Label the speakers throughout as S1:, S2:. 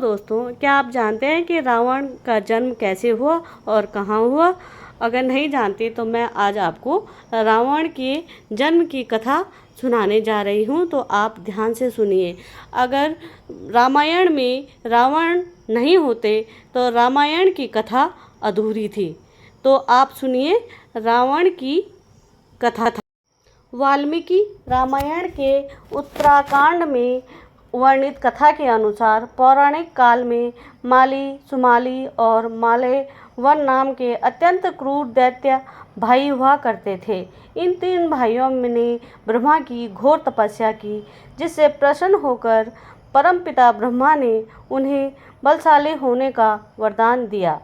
S1: दोस्तों, क्या आप जानते हैं कि रावण का जन्म कैसे हुआ और कहाँ हुआ? अगर नहीं जानते तो मैं आज आपको रावण के जन्म की कथा सुनाने जा रही हूँ, तो आप ध्यान से सुनिए। अगर रामायण में रावण नहीं होते तो रामायण की कथा अधूरी थी। तो आप सुनिए रावण की कथा। वाल्मीकि रामायण के उत्तराकांड में वर्णित कथा के अनुसार पौराणिक काल में माली, सुमाली और मालेवन नाम के अत्यंत क्रूर दैत्य भाई हुआ करते थे। इन तीन भाइयों ने ब्रह्मा की घोर तपस्या की, जिससे प्रसन्न होकर परमपिता ब्रह्मा ने उन्हें बलशाली होने का वरदान दिया।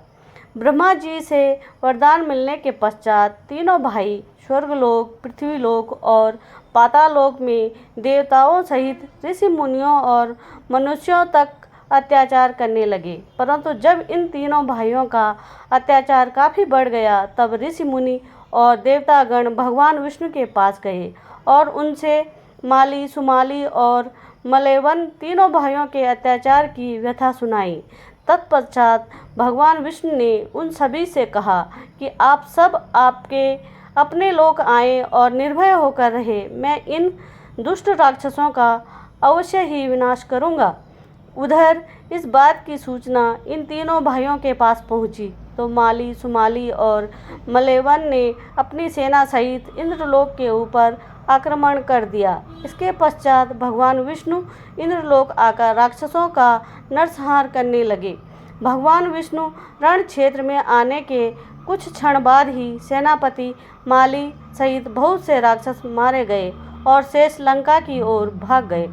S1: ब्रह्मा जी से वरदान मिलने के पश्चात तीनों भाई स्वर्गलोक, पृथ्वीलोक और पातालोक में देवताओं सहित ऋषि मुनियों और मनुष्यों तक अत्याचार करने लगे। परंतु जब इन तीनों भाइयों का अत्याचार काफ़ी बढ़ गया, तब ऋषि मुनि और देवतागण भगवान विष्णु के पास गए और उनसे माली, सुमाली और मलेवन तीनों भाइयों के अत्याचार की व्यथा सुनाई। तत्पश्चात भगवान विष्णु ने उन सभी से कहा कि आप सब आपके अपने लोक आएं और निर्भय होकर रहे। मैं इन दुष्ट राक्षसों का अवश्य ही विनाश करूंगा। उधर इस बात की सूचना इन तीनों भाइयों के पास पहुंची तो माली, सुमाली और मलेवन ने अपनी सेना सहित इंद्रलोक के ऊपर आक्रमण कर दिया। इसके पश्चात भगवान विष्णु इंद्रलोक आकर राक्षसों का नरसंहार करने लगे। भगवान विष्णु रण क्षेत्र में आने के कुछ क्षण बाद ही सेनापति माली सहित बहुत से राक्षस मारे गए और शेष लंका की ओर भाग गए।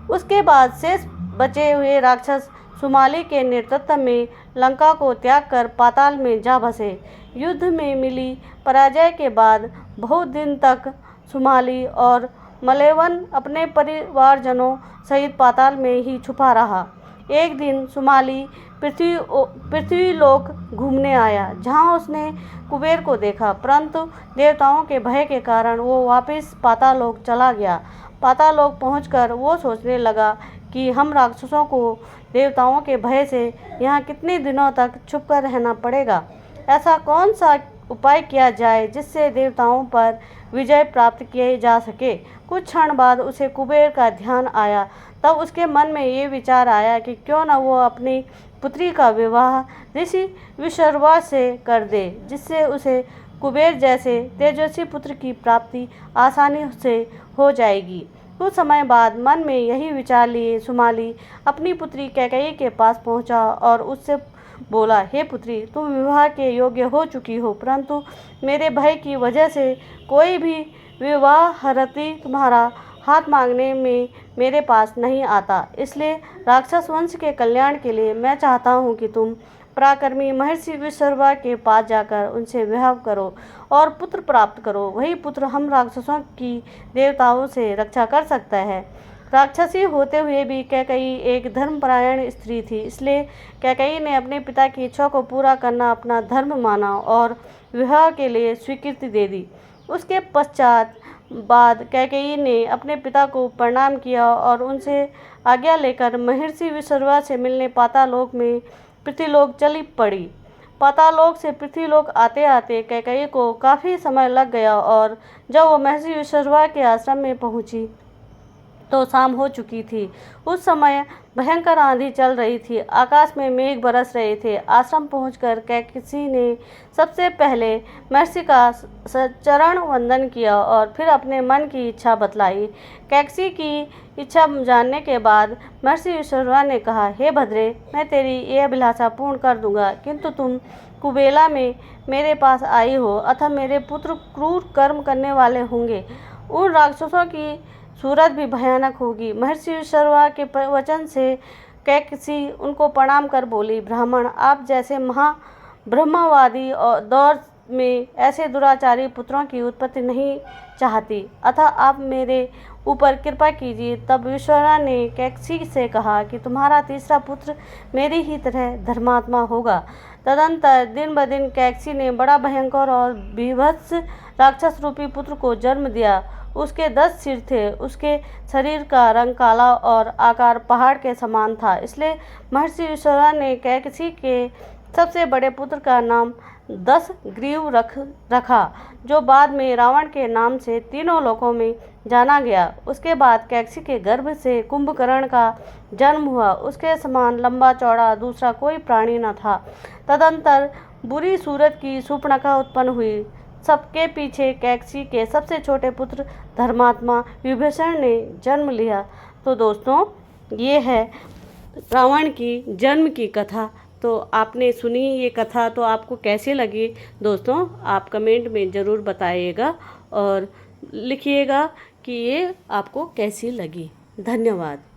S1: उसके बाद शेष बचे हुए राक्षस सुमाली के नेतृत्व में लंका को त्याग कर पाताल में जा बसे। युद्ध में मिली पराजय के बाद बहुत दिन तक सुमाली और मलेवन अपने परिवारजनों सहित पाताल में ही छुपा रहा। एक दिन सुमाली पृथ्वीलोक घूमने आया, जहां उसने कुबेर को देखा, परंतु देवताओं के भय के कारण वो वापस पातालोक चला गया। पातालोक पहुंचकर वो सोचने लगा कि हम राक्षसों को देवताओं के भय से यहाँ कितने दिनों तक छुपकर रहना पड़ेगा। ऐसा कौन सा उपाय किया जाए जिससे देवताओं पर विजय प्राप्त किए जा सके। कुछ क्षण बाद उसे कुबेर का ध्यान आया। तब उसके मन में ये विचार आया कि क्यों न वो अपनी पुत्री का विवाह ऋषि विश्रवा से कर दे, जिससे उसे कुबेर जैसे तेजस्वी पुत्र की प्राप्ति आसानी से हो जाएगी। कुछ समय बाद मन में यही विचार लिए सुमाली अपनी पुत्री कैकेयी के पास पहुंचा और उससे बोला, हे पुत्री, तुम विवाह के योग्य हो चुकी हो, परंतु मेरे भय की वजह से कोई भी विवाहरती तुम्हारा हाथ मांगने में मेरे पास नहीं आता। इसलिए राक्षस वंश के कल्याण के लिए मैं चाहता हूँ कि तुम पराक्रमी महर्षि विश्रवा के पास जाकर उनसे विवाह करो और पुत्र प्राप्त करो। वही पुत्र हम राक्षसों की देवताओं से रक्षा कर सकता है। राक्षसी होते हुए भी कैकेयी एक धर्मपरायण स्त्री थी, इसलिए कैकेयी ने अपने पिता की इच्छा को पूरा करना अपना धर्म माना और विवाह के लिए स्वीकृति दे दी। उसके पश्चात कैकेयी ने अपने पिता को प्रणाम किया और उनसे आज्ञा लेकर महर्षि विश्रवा से मिलने पातालोक में पृथ्वीलोक चली पड़ी। पातालोक से पृथ्वीलोक आते आते कैकेयी को काफ़ी समय लग गया और जब वो महर्षि विश्रवा के आश्रम में पहुंची तो शाम हो चुकी थी। उस समय भयंकर आंधी चल रही थी, आकाश में मेघ बरस रहे थे। आश्रम पहुंचकर कैकेयी ने सबसे पहले महर्षि का चरण वंदन किया और फिर अपने मन की इच्छा बतलाई। कैकेयी की इच्छा जानने के बाद महर्षि विश्रवा ने कहा, हे भद्रे, मैं तेरी ये अभिलाषा पूर्ण कर दूंगा, किंतु तुम कुबेला में मेरे पास आई हो, अतः मेरे पुत्र क्रूर कर्म करने वाले होंगे। उन राक्षसों की सूरत भी भयानक होगी। महर्षि विश्रवा के वचन से कैकेयी उनको प्रणाम कर बोली, ब्राह्मण, आप जैसे ब्रह्मवादी दौर में ऐसे दुराचारी पुत्रों की उत्पत्ति नहीं चाहती, अतः आप मेरे ऊपर कृपा कीजिए। तब विश्रवा ने कैकेयी से कहा कि तुम्हारा तीसरा पुत्र मेरी ही तरह धर्मात्मा होगा। तदंतर दिन ब दिन कैकेयी ने बड़ा भयंकर और बीभत्स राक्षस रूपी पुत्र को जन्म दिया। उसके 10 सिर थे। उसके शरीर का रंग काला और आकार पहाड़ के समान था। इसलिए महर्षि युधिष्ठिर ने कैकसी के सबसे बड़े पुत्र का नाम दशग्रीव रखा, जो बाद में रावण के नाम से तीनों लोकों में जाना गया। उसके बाद कैकसी के गर्भ से कुंभकर्ण का जन्म हुआ। उसके समान लंबा चौड़ा दूसरा कोई प्राणी न था। तदंतर बुरी सूरत की शूर्पणखा उत्पन्न हुई। सबके पीछे कैकसी के सबसे छोटे पुत्र धर्मात्मा विभीषण ने जन्म लिया। तो दोस्तों, ये है रावण की जन्म की कथा। तो आपने सुनी ये कथा, तो आपको कैसी लगी दोस्तों, आप कमेंट में ज़रूर बताइएगा और लिखिएगा कि ये आपको कैसी लगी। धन्यवाद।